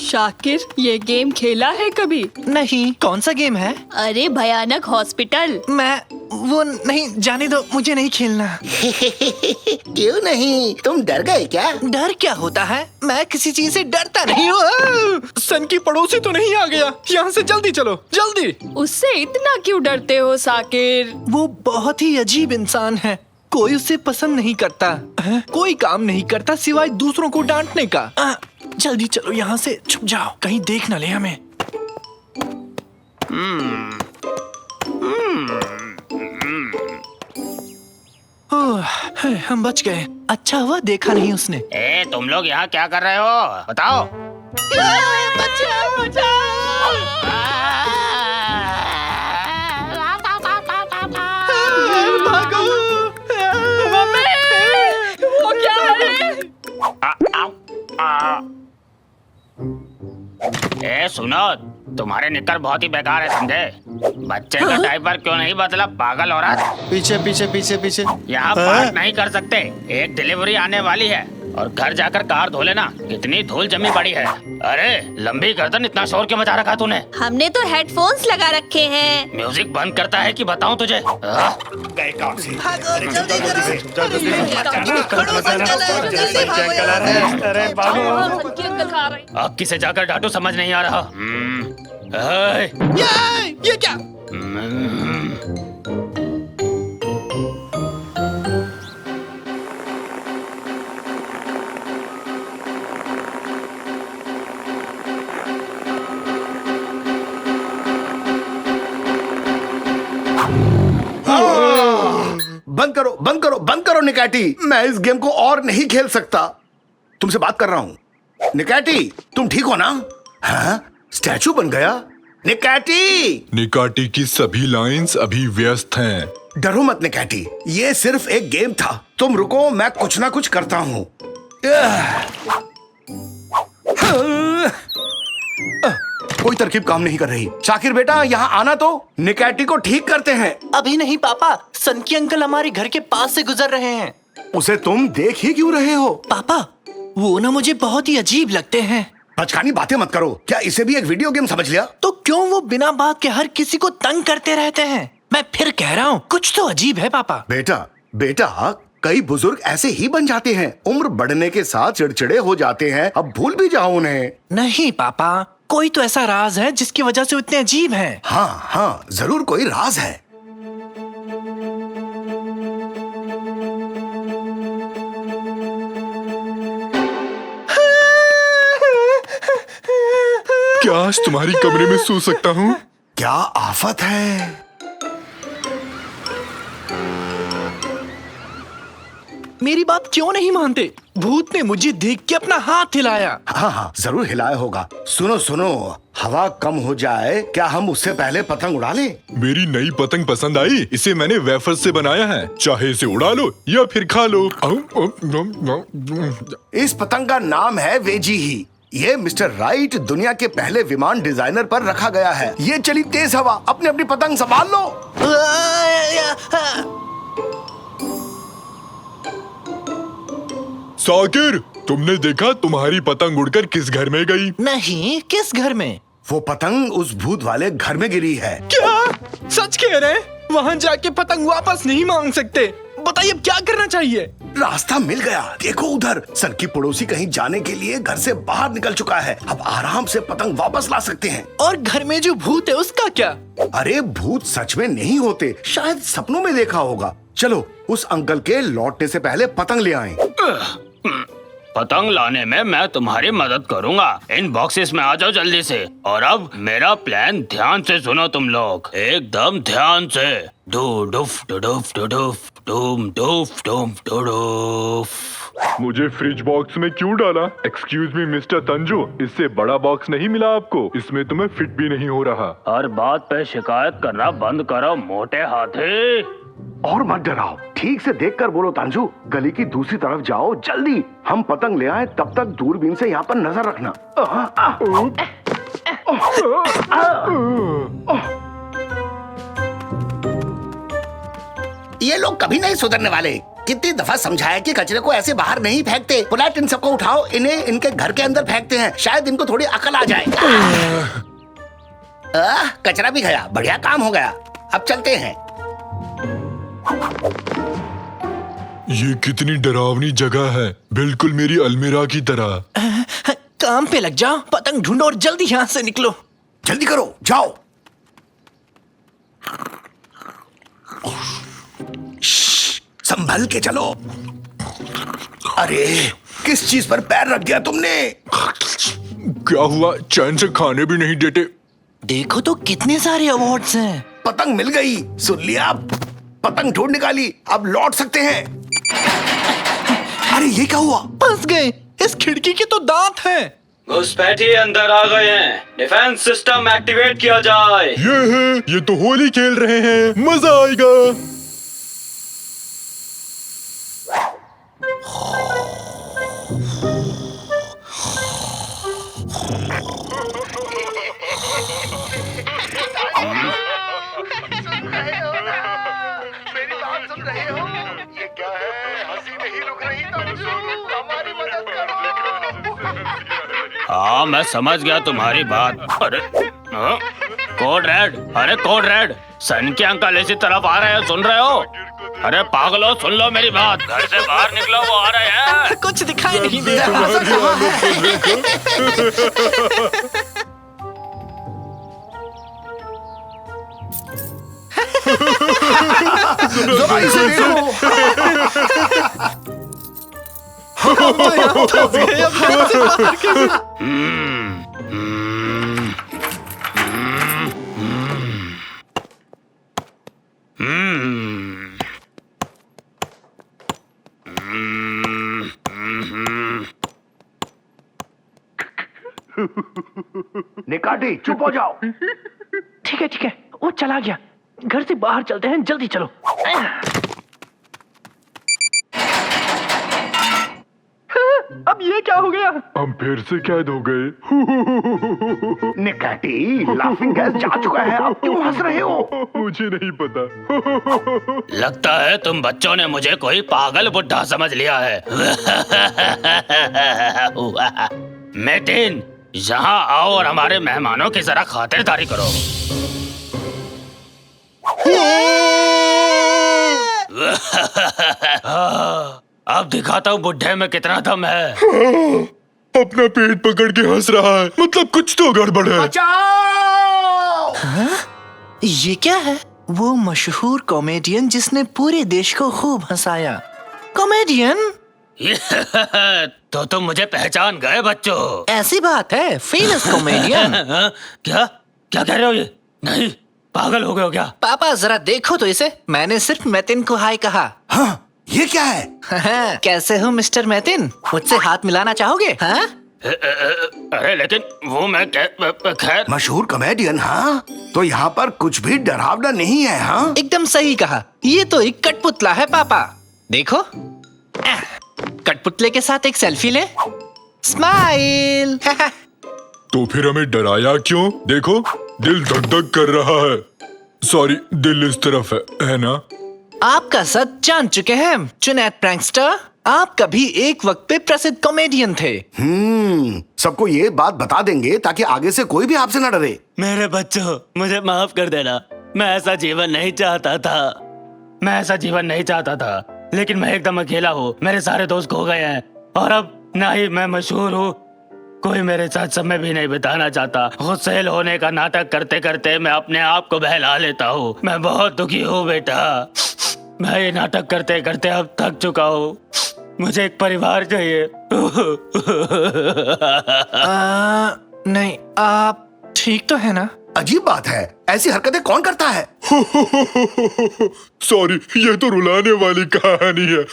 शाकिर, ये गेम खेला है कभी? नहीं, कौन सा गेम है? अरे भयानक हॉस्पिटल। मैं वो नहीं, जाने दो, मुझे नहीं खेलना। क्यों नहीं? तुम डर गए क्या? डर क्या होता है? मैं किसी चीज से डरता नहीं हूँ। सन की पड़ोसी तो नहीं आ गया? यहाँ से जल्दी चलो, जल्दी। उससे इतना क्यों डरते हो साकिर? वो बहुत ही अजीब इंसान है। कोई उसे पसंद नहीं करता है? कोई काम नहीं करता सिवाय दूसरों को डांटने का। जल्दी चलो यहाँ से, छुप जाओ, कहीं देख न ले हमें। हम बच गए। अच्छा हुआ देखा नहीं उसने। ए, तुम लोग यहाँ क्या कर रहे हो? बताओ। भागो। वो क्या है? ए सुनो, तुम्हारे निक्कर बहुत ही बेकार है, समझे? बच्चे का डायपर क्यों नहीं बदला, पागल औरत? पीछे पीछे पीछे पीछे। यहाँ पार्क नहीं कर सकते, एक डिलीवरी आने वाली है और घर जाकर कार धो लेना। कितनी धूल जमी पड़ी है। अरे लंबी गर्दन, इतना शोर क्यों मचा रखा तूने? हमने तो हेडफोन्स लगा रखे हैं। म्यूजिक बंद करता है कि बताऊं तुझे? अब किसे जाकर डांटू समझ नहीं आ रहा। ये क्या? बंद करो बंद करो बंद करो निकैटी, मैं इस गेम को और नहीं खेल सकता। तुमसे बात कर रहा हूँ। निकैटी, तुम ठीक हो ना? हाँ? स्टैचू बन गया? निकैटी! निकाटी की सभी लाइंस अभी व्यस्त हैं। डरो मत निकैटी, ये सिर्फ एक गेम था। तुम रुको, मैं कुछ ना कुछ करता हूँ। कोई तरकीब काम नहीं कर रही। शाकिर बेटा, यहाँ आना तो, निकैटी को ठीक करते हैं। अभी नहीं पापा, सनकी अंकल हमारे घर के पास से गुजर रहे हैं। उसे तुम देख ही क्यों रहे हो? पापा, वो ना मुझे बहुत ही अजीब लगते हैं। बचकानी बातें मत करो। क्या इसे भी एक वीडियो गेम समझ लिया? तो क्यों वो बिना बात के हर किसी को तंग करते रहते हैं? मैं फिर कह रहा हूँ, कुछ तो अजीब है पापा। बेटा बेटा, कई बुजुर्ग ऐसे ही बन जाते हैं। उम्र बढ़ने के साथ चिड़चिड़े हो जाते हैं। अब भूल भी जाओ उन्हें। नहीं पापा, कोई तो ऐसा राज है जिसकी वजह से इतने अजीब हैं। हाँ हाँ, जरूर कोई राज है। क्या आज तुम्हारी कमरे में सो सकता हूँ? क्या आफत है। मेरी बात क्यों नहीं मानते? भूत ने मुझे देख के अपना हाथ हिलाया। हाँ हाँ, जरूर हिलाया होगा। सुनो सुनो, हवा कम हो जाए, क्या हम उससे पहले पतंग उड़ा लें? मेरी नई पतंग पसंद आई? इसे मैंने वेफर से बनाया है, चाहे इसे उड़ा लो या फिर खा लो। इस पतंग का नाम है वेजी ही। ये मिस्टर राइट, दुनिया के पहले विमान डिजाइनर पर रखा गया है। ये चली तेज हवा, अपनी अपनी पतंग संभाल लो। साकिर, तुमने देखा तुम्हारी पतंग उड़कर किस घर में गई? नहीं, किस घर में? वो पतंग उस भूत वाले घर में गिरी है। क्या? सच कह रहे हैं? वहाँ जाके पतंग वापस नहीं मांग सकते? बताइए अब क्या करना चाहिए? रास्ता मिल गया, देखो उधर। सन की पड़ोसी कहीं जाने के लिए घर से बाहर निकल चुका है। अब आराम से पतंग वापस ला सकते हैं। और घर में जो भूत है उसका क्या? अरे भूत सच में नहीं होते, शायद सपनों में देखा होगा। चलो उस अंकल के लौटने से पहले पतंग ले आएं। पतंग लाने में मैं तुम्हारी मदद करूंगा। इन बॉक्सेस में आ जाओ जल्दी से। और अब मेरा प्लान ध्यान से सुनो तुम लोग, एकदम ध्यान से। डू डुफ डू डुफ डू डुफ डूम डुफ डूम डू डुफ। मुझे फ्रिज बॉक्स में क्यों डाला? एक्सक्यूज मी मिस्टर तंजू, इससे बड़ा बॉक्स नहीं मिला आपको? इसमें तुम्हें फिट भी नहीं हो रहा। हर बात पे शिकायत करना बंद करो मोटे हाथी। और मत डराओ, ठीक से देखकर बोलो तांजू। गली की दूसरी तरफ जाओ जल्दी। हम पतंग ले आए, तब तक दूरबीन से यहाँ पर नजर रखना। ये लोग कभी नहीं सुधरने वाले। कितनी दफा समझाया कि कचरे को ऐसे बाहर नहीं फेंकते। पुलाट, इन सबको उठाओ, इन्हें इनके घर के अंदर फेंकते हैं, शायद इनको थोड़ी अकल आ जाए। कचरा भी गया, बढ़िया काम हो गया। अब चलते हैं। ये कितनी डरावनी जगह है, बिल्कुल मेरी अलमीरा की तरह। काम पे लग जाओ, पतंग ढूंढो और जल्दी यहाँ से निकलो। जल्दी करो, जाओ। संभल के चलो। अरे, किस चीज पर पैर रख दिया तुमने? क्या हुआ, चैन से खाने भी नहीं देते। देखो तो कितने सारे अवार्ड्स हैं। पतंग मिल गई, सुन लिया? पतंग ढूंढ निकाली, अब लौट सकते हैं। अरे ये क्या हुआ? फंस गए, इस खिड़की के तो दांत हैं। घुसपैठिए अंदर आ गए हैं। डिफेंस सिस्टम एक्टिवेट किया जाए। ये तो होली खेल रहे हैं, मजा आएगा। मेरी बात सुन रहे हो? ये क्या है? हंसी नहीं रुक रही, हमारी मदद करो। हाँ, मैं समझ गया तुम्हारी बात। अरे कोड रेड, अरे कोड रेड, सन के अंकल इसी तरफ आ रहे हैं, सुन रहे हो? अरे पागलो, सुन लो मेरी बात, घर से बाहर निकलो, वो आ रहे हैं। कुछ दिखाई नहीं दे रहा। जरा इसे देखो। तो यहाँ फंस गए, अब घर से बाहर कैसे? निकाटी, चुप हो जाओ। ठीक है, वो चला गया। घर से बाहर चलते हैं, जल्दी चलो। अब ये क्या हो गया? हम फिर से कैद हो गए। निकाटी, लाफिंग गैस जा चुका है, अब क्यों हंस रहे हो? मुझे नहीं पता। लगता है तुम बच्चों ने मुझे कोई पागल बुड्ढा समझ लिया है। मेटिन, यहाँ आओ और हमारे मेहमानों की जरा खातिरदारी करो। अब दिखाता हूँ बुड्ढे में कितना दम है। अपना पेट पकड़ के हंस रहा है, मतलब कुछ तो गड़बड़ है। बचाओ! ये क्या है? वो मशहूर कॉमेडियन जिसने पूरे देश को खूब हंसाया। कॉमेडियन? तो तुम मुझे पहचान गए बच्चों? ऐसी बात है, फेमस कॉमेडियन। क्या क्या कह रहे हो ये? नहीं, पागल हो गए हो क्या? पापा जरा देखो तो इसे, मैंने सिर्फ मैतिन को हाय कहा। हाँ, ये क्या है? कैसे हो मिस्टर मैतिन? मुझसे हाथ मिलाना चाहोगे? हाँ? अरे लेकिन वो मैं खैर। मशहूर कॉमेडियन, हाँ? तो यहाँ पर कुछ भी डरावना नहीं है, हाँ? एकदम सही कहा, ये तो एक कठपुतला है पापा। देखो, कठपुतले के साथ एक सेल्फी ले। स्माइल। तो फिर हमें डराया क्यों? देखो, दिल धक धक कर रहा है। सॉरी, दिल इस तरफ है ना? आपका सच जान चुके हैं चुनैत प्रैंकस्टर। आप कभी एक वक्त पे प्रसिद्ध कॉमेडियन थे। सबको ये बात बता देंगे ताकि आगे से कोई भी आपसे न डरे। मेरे बच्चों, मुझे माफ कर देना। मैं ऐसा जीवन नहीं चाहता था। लेकिन मैं एकदम अकेला हूँ, मेरे सारे दोस्त खो गए हैं और अब ना ही मैं मशहूर हूँ, कोई मेरे साथ समय भी नहीं बिताना चाहता। गुस्सैल होने का नाटक करते करते मैं अपने आप को बहला लेता हूँ। मैं बहुत दुखी हूँ बेटा, मैं ये नाटक करते करते अब थक चुका हूँ। मुझे एक परिवार चाहिए। नहीं, आप ठीक तो है ना? अजीब बात है, ऐसी हरकतें कौन करता है? सॉरी, ये तो रुलाने वाली कहानी है।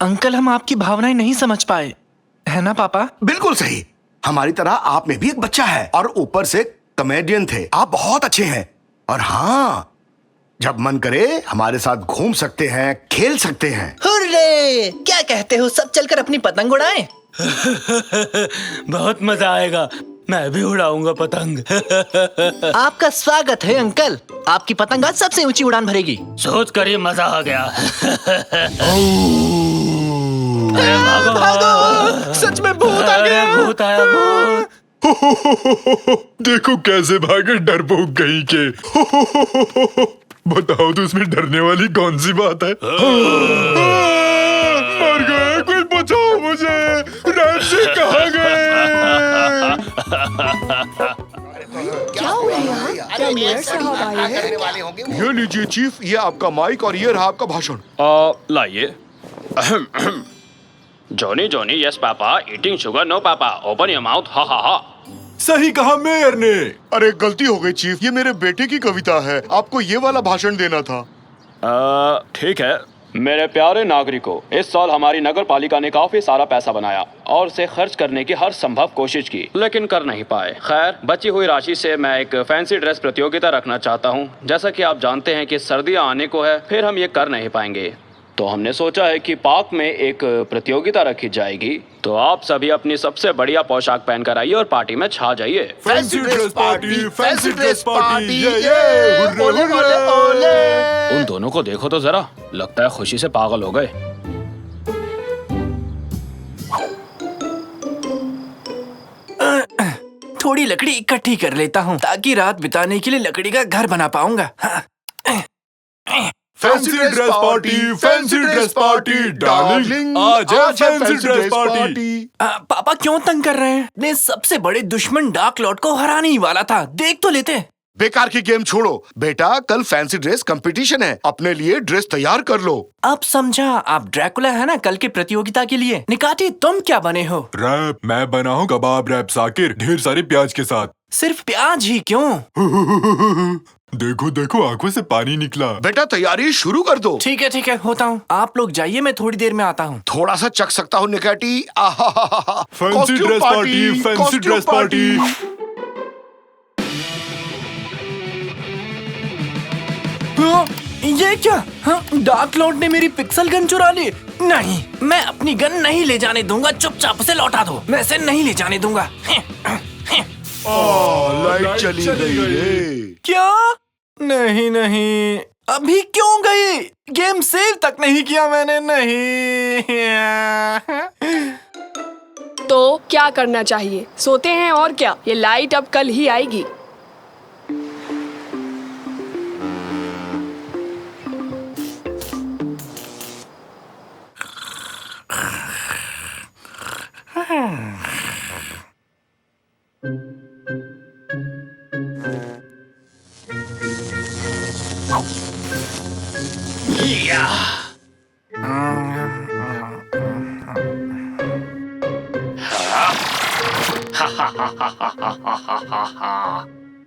अंकल, हम आपकी भावनाएं नहीं समझ पाए, है ना पापा? बिल्कुल सही, हमारी तरह आप में भी एक बच्चा है और ऊपर से कॉमेडियन थे। आप बहुत अच्छे हैं और हाँ, जब मन करे हमारे साथ घूम सकते हैं, खेल सकते हैं। हुर्रे! क्या कहते हो, सब चलकर अपनी पतंग उड़ाएं? बहुत मजा आएगा। मैं भी उड़ाऊंगा पतंग। आपका स्वागत है अंकल। आपकी पतंग आज सबसे ऊंची उड़ान भरेगी। सोच कर ही मजा आ गया। अरे भागो! सच में भूत आ गया। भूत आया, भूत। देखो कैसे भागे डरपोक कहीं के। बताओ तो इसमें डरने वाली कौन सी बात है? मर गए, कोई बचाओ मुझे। रैमसी कहाँ गए? क्या हुआ यहाँ? क्या मेयर साहब आए हैं? ये लीजिए चीफ, ये आपका माइक और ये रहा आपका भाषण। लाइए। Johnny Johnny, yes papa. Eating sugar, no papa. Open your mouth, ha ha हा। सही कहा मेयर ने। अरे गलती हो गई चीफ, ये मेरे बेटे की कविता है, आपको ये वाला भाषण देना था। ठीक है। मेरे प्यारे नागरिकों, इस साल हमारी नगर पालिका ने काफी सारा पैसा बनाया और उसे खर्च करने की हर संभव कोशिश की, लेकिन कर नहीं पाए। खैर, बची हुई राशि से मैं एक फैंसी ड्रेस प्रतियोगिता रखना चाहता हूँ। जैसा कि आप जानते हैं कि सर्दियाँ आने को है, फिर हम ये कर नहीं पाएंगे, तो हमने सोचा है कि पार्क में एक प्रतियोगिता रखी जाएगी। तो आप सभी अपनी सबसे बढ़िया पोशाक पहनकर आइए और पार्टी में छा जाइए। Fancy dress party, fancy dress party. ओले ओले ओले। उन दोनों को देखो तो जरा, लगता है खुशी से पागल हो गए। थोड़ी लकड़ी इकट्ठी कर लेता हूँ ताकि रात बिताने के लिए लकड़ी का घर बना पाऊंगा। Fancy dress party, fancy dress party, darling आज है फैंसी ड्रेस पार्टी। पापा क्यों तंग कर रहे हैं? अपने सबसे बड़े दुश्मन डार्क लॉर्ड को हराने ही वाला था, देख तो लेते। बेकार की गेम छोड़ो बेटा, कल फैंसी ड्रेस कंपटीशन है, अपने लिए ड्रेस तैयार कर लो। अब समझा, आप ड्रैकुला है ना कल की प्रतियोगिता के लिए। निकाटी, तुम क्या बने हो? रैप। मैं बना हूँ कबाब रैप साकिर, ढेर सारे प्याज के साथ। सिर्फ प्याज ही क्यों? देखो देखो, आंखों से पानी निकला। बेटा तैयारी शुरू कर दो। ठीक है, होता हूँ। आप लोग जाइए, मैं थोड़ी देर में आता हूँ। थोड़ा सा चख सकता हूँ निकाटी। Fancy dress party, fancy dress party. ये क्या? डार्क लॉर्ड ने मेरी पिक्सल गन चुरा ली। नहीं, मैं अपनी गन नहीं ले जाने दूंगा। चुपचाप उसे लौटा दो। मैं इसे नहीं ले जाने दूंगा। लाइट चली गई। क्या? नहीं, अभी क्यों गई? गेम सेव तक नहीं किया मैंने। नहीं। तो क्या करना चाहिए? सोते हैं और क्या? ये लाइट अब कल ही आएगी।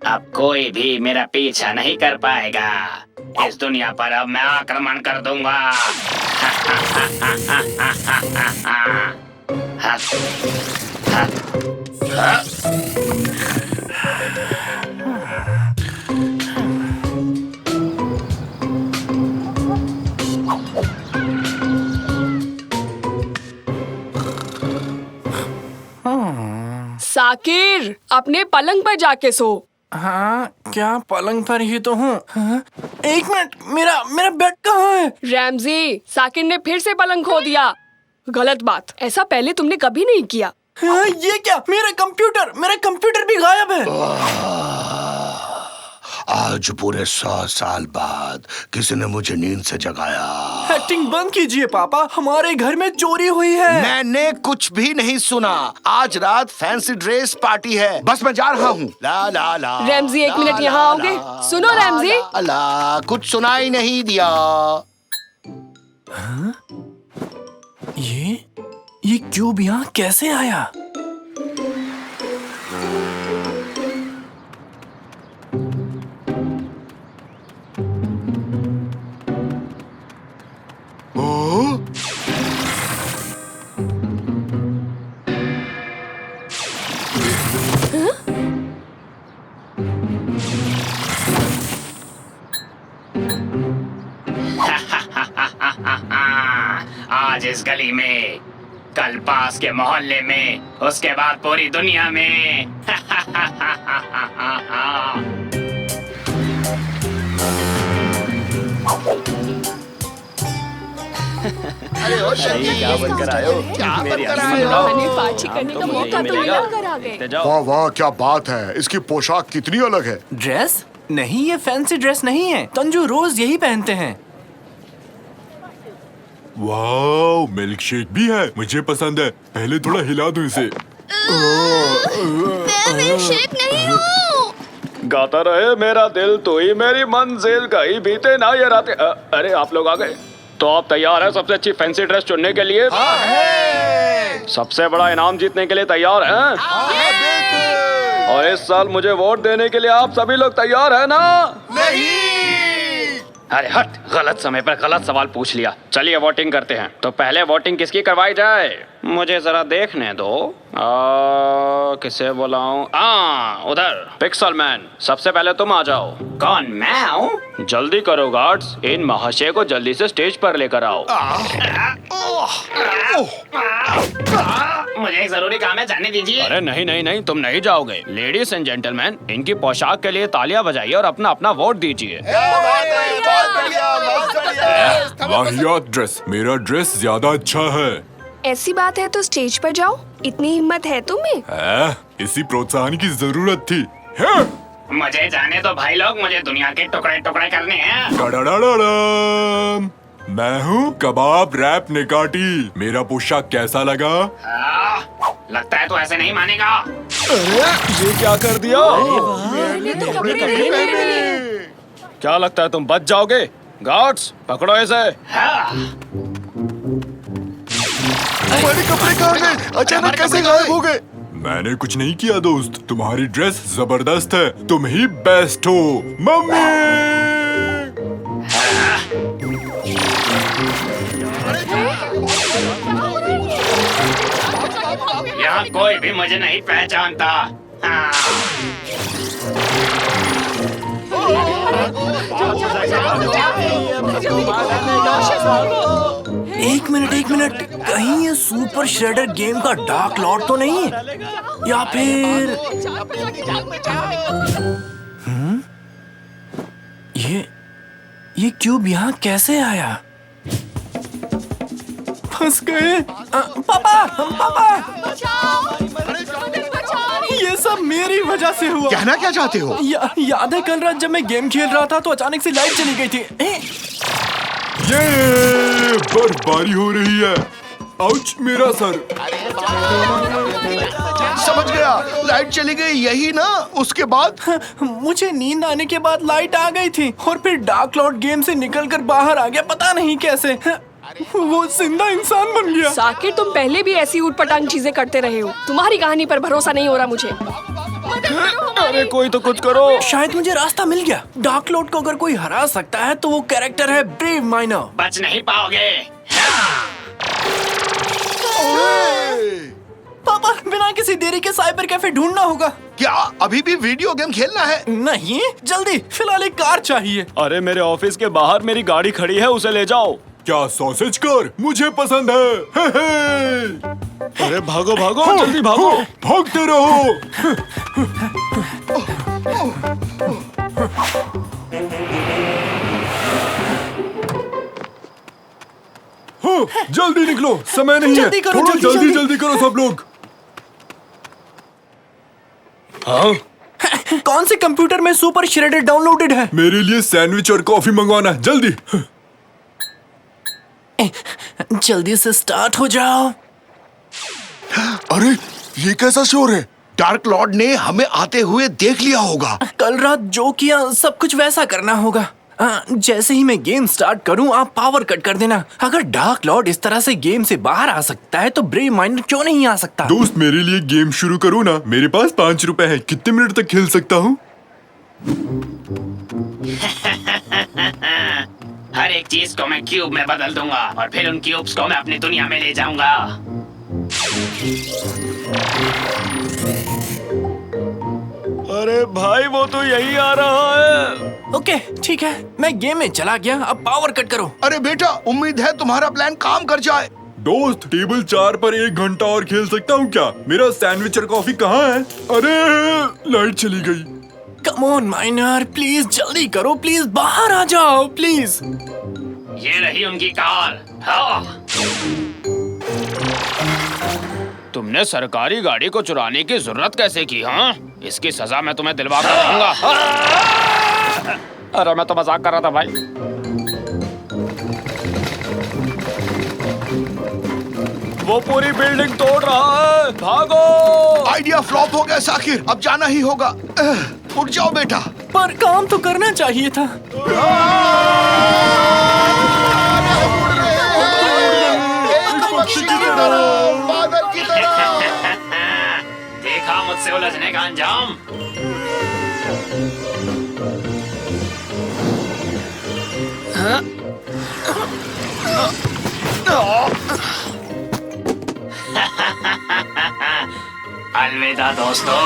अब कोई भी मेरा पीछा नहीं कर पाएगा। इस दुनिया पर अब मैं आक्रमण कर दूंगा। साकिर, अपने पलंग पर जाके सो। हाँ, क्या पलंग पर ही तो हूँ। हाँ? एक मिनट, मेरा बेड कहाँ है? रैमजी, साकिर ने फिर से पलंग खो दिया। गलत बात, ऐसा पहले तुमने कभी नहीं किया। हाँ, ये क्या? मेरा कंप्यूटर भी गायब है। आज पूरे 100 साल बाद किसी ने मुझे नींद से जगाया। एक्टिंग बंद कीजिए पापा, हमारे घर में चोरी हुई है। मैंने कुछ भी नहीं सुना। आज रात फैंसी ड्रेस पार्टी है, बस मैं जा रहा हूँ। ला ला ला। रैमजी, एक मिनट यहाँ आओगे? सुनो रैमजी। ला, कुछ सुनाई नहीं दिया। हाँ? ये क्यूब यहाँ कैसे आया? आज इस गली में, कल पास के मोहल्ले में, उसके बाद पूरी दुनिया में। अरे ओ जल्दी क्या बनकर आए हो? मेरी हंसी सुनाओ। हमें पार्टी करने का मौका तो मिला कर आ गए। जाओ। वाह वाह क्या बात है, इसकी पोशाक कितनी अलग है। ड्रेस नहीं, ये फैंसी ड्रेस नहीं है। तंजू रोज यही पहनते हैं। वाओ, मिल्क शेक भी है, मुझे पसंद है। पहले थोड़ा हिला दूं इसे। मैं मिल्कशेक नहीं हूँ। गाता रहे मेरा दिल, तो ही मेरी मंजिल, कहीं बीते ना ये रातें। अरे आप लोग आ गए, तो आप तैयार हैं सबसे अच्छी फैंसी ड्रेस चुनने के लिए? सबसे बड़ा इनाम जीतने के लिए तैयार हैं? और इस साल मुझे वोट देने के लिए आप सभी लोग तैयार हैं ना? अरे हट, गलत समय पर गलत सवाल पूछ लिया। चलिए वोटिंग करते हैं। तो पहले वोटिंग किसकी करवाई जाए? मुझे जरा देखने दो। किसे बुलाऊं? उधर पिक्सल मैन, सबसे पहले तुम आ जाओ। कौन, मैं हूँ? जल्दी करो गार्ड्स, इन महाशय को जल्दी से स्टेज पर लेकर आओ। मुझे एक जरूरी काम है, जाने दीजिए। अरे नहीं नहीं नहीं, तुम नहीं जाओगे। लेडीज एंड जेंटलमैन, इनकी पोशाक के लिए तालियां बजाइए और अपना अपना वोट दीजिए। वाहियात ड्रेस, मेरा ड्रेस ज्यादा अच्छा है। ऐसी बात है तो स्टेज पर जाओ, इतनी हिम्मत है तुम्हें? इसी प्रोत्साहन की जरूरत थी। है? मुझे जाने दो भाई लोग, मुझे दुनिया के टुकड़े टुकड़े करने हैं। डडडडडम। मैं हूँ कबाब रैप निकाटी। मेरा पोशाक कैसा लगा? लगता है तो ऐसे नहीं मानेगा। अरे ये क्या कर दिया? क्या लगता है तुम बच जाओगे? गार्ड्स पकड़ो इसे। हमारे कपड़े कहाँ गए? अचानक कैसे गायब हो गए? मैंने कुछ नहीं किया दोस्त, तुम्हारी ड्रेस जबरदस्त है, तुम ही बेस्ट हो। मम्मी! यहाँ कोई भी मुझे नहीं पहचानता। एक मिनट, कहीं ये सुपर श्रेडर गेम का डार्क लॉर्ड तो नहीं है? या फिर ये क्यूब यहाँ कैसे आया? फंस गए। पापा! ये सब मेरी वजह से हुआ। कहना क्या चाहते हो? याद है कल रात जब मैं गेम खेल रहा था तो अचानक से लाइट चली गई थी। ये बर्फबारी हो रही है। आउच, मेरा सर। समझ गया, लाइट चली गई यही ना? उसके बाद मुझे नींद आने के बाद लाइट आ गई थी और फिर डार्क लॉर्ड गेम से निकलकर बाहर आ गया, पता नहीं कैसे। वो जिंदा इंसान बन गया। साकिर, तुम पहले भी ऐसी ऊटपटांग चीजें करते रहे हो। तुम्हारी कहानी पर भरोसा नहीं हो रहा मुझे। अरे कोई तो कुछ करो। शायद मुझे रास्ता मिल गया। डार्क लॉर्ड को अगर कोई हरा सकता है तो वो कैरेक्टर है ब्रेव माइनर। बच नहीं पाओगे। पापा, बिना किसी देरी के साइबर कैफे ढूंढना होगा। क्या अभी भी वीडियो गेम खेलना है? नहीं, जल्दी, फिलहाल एक कार चाहिए। अरे मेरे ऑफिस के बाहर मेरी गाड़ी खड़ी है, उसे ले जाओ। क्या सॉसेज कार? मुझे पसंद है। अरे भागो भागो, जल्दी भागो। भागते रहो। जल्दी निकलो, समय नहीं है। जल्दी करो, थोड़ा जल्दी। जल्दी करो सब लोग। हाँ? कौन से कंप्यूटर में सुपर श्रेडर डाउनलोडेड है? मेरे लिए सैंडविच और कॉफी मंगवाना, जल्दी। जल्दी से स्टार्ट हो जाओ। अरे ये कैसा शोर है? डार्क लॉर्ड ने हमें आते हुए देख लिया होगा। कल रात जो किया सब कुछ वैसा करना होगा। जैसे ही मैं गेम स्टार्ट करूं आप पावर कट कर देना। अगर डार्क लॉर्ड इस तरह से गेम से बाहर आ सकता है तो ब्रेव माइनर क्यों नहीं आ सकता? दोस्त, मेरे लिए गेम शुरू करो ना। मेरे पास 5 रुपए है, कितने मिनट तक खेल सकता हूँ? हर एक चीज को मैं क्यूब में बदल दूंगा और फिर उन क्यूब्स को मैं अपनी दुनिया में ले जाऊंगा। अरे भाई, वो तो यही आ रहा है। ओके, ठीक है, मैं गेम में चला गया। अब पावर कट करो। अरे बेटा, उम्मीद है तुम्हारा प्लान काम कर जाए। दोस्त, टेबल 4 पर 1 घंटा और खेल सकता हूँ क्या? मेरा सैंडविच और कॉफी कहाँ है? अरे लाइट चली गई। कम ऑन माइनर, प्लीज जल्दी करो, प्लीज बाहर आ जाओ, प्लीज। ये रही उनकी कार। हाँ। तुमने सरकारी गाड़ी को चुराने की जरूरत कैसे की? हाँ, इसकी सजा मैं तुम्हें दिलवा कर रहूंगा। अरे मैं तो मजाक कर रहा था भाई। वो पूरी बिल्डिंग तोड़ रहा है, भागो। आइडिया फ्लॉप हो गया साकिर, अब जाना ही होगा। उठ जाओ बेटा। पर काम तो करना चाहिए था। बादल की तरह। देखा मुझसे उलझने का अंजाम। अलविदा दोस्तों।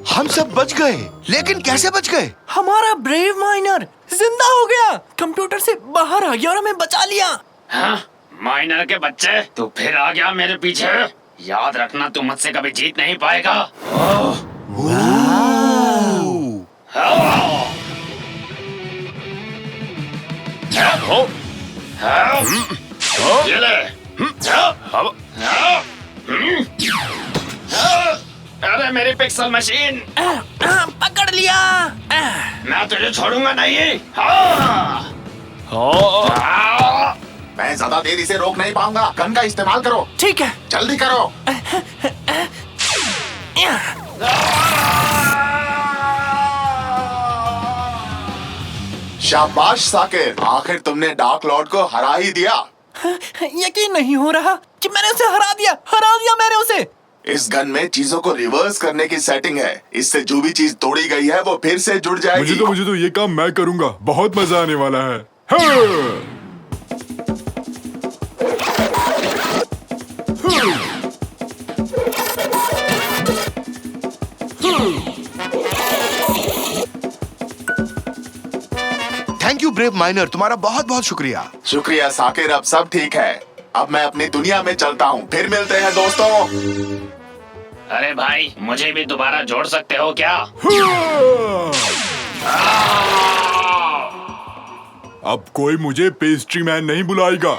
हम सब बच गए, लेकिन कैसे बच गए? हमारा ब्रेव माइनर जिंदा हो गया, कंप्यूटर से बाहर आ गया और हमें बचा लिया। हाँ? माइनर के बच्चे, तू फिर आ गया मेरे पीछे। याद रखना, तू मुझसे कभी जीत नहीं पाएगा। ये ले। अरे मेरी पिक्सल मशीन, पकड़ लिया। मैं तुझे छोड़ूंगा नहीं। मैं ज्यादा देर इसे रोक नहीं पाऊंगा। गन का इस्तेमाल करो। ठीक है। जल्दी करो। शाबाश साकिर, आखिर तुमने डार्क लॉर्ड को हरा ही दिया। यकीन नहीं हो रहा कि मैंने उसे हरा दिया मैंने उसे। इस गन में चीजों को रिवर्स करने की सेटिंग है। इससे जो भी चीज तोड़ी गई है वो फिर से जुड़ जाएगी। मुझे तो ये काम मैं करूंगा। बहुत मजा आने वाला है। हाँ! थैंक यू ब्रेव माइनर, तुम्हारा बहुत बहुत शुक्रिया। शुक्रिया साकिर, अब सब ठीक है। अब मैं अपनी दुनिया में चलता हूँ। फिर मिलते हैं दोस्तों। अरे भाई, मुझे भी दोबारा जोड़ सकते हो क्या? अब कोई मुझे पेस्ट्री मैन नहीं बुलाएगा।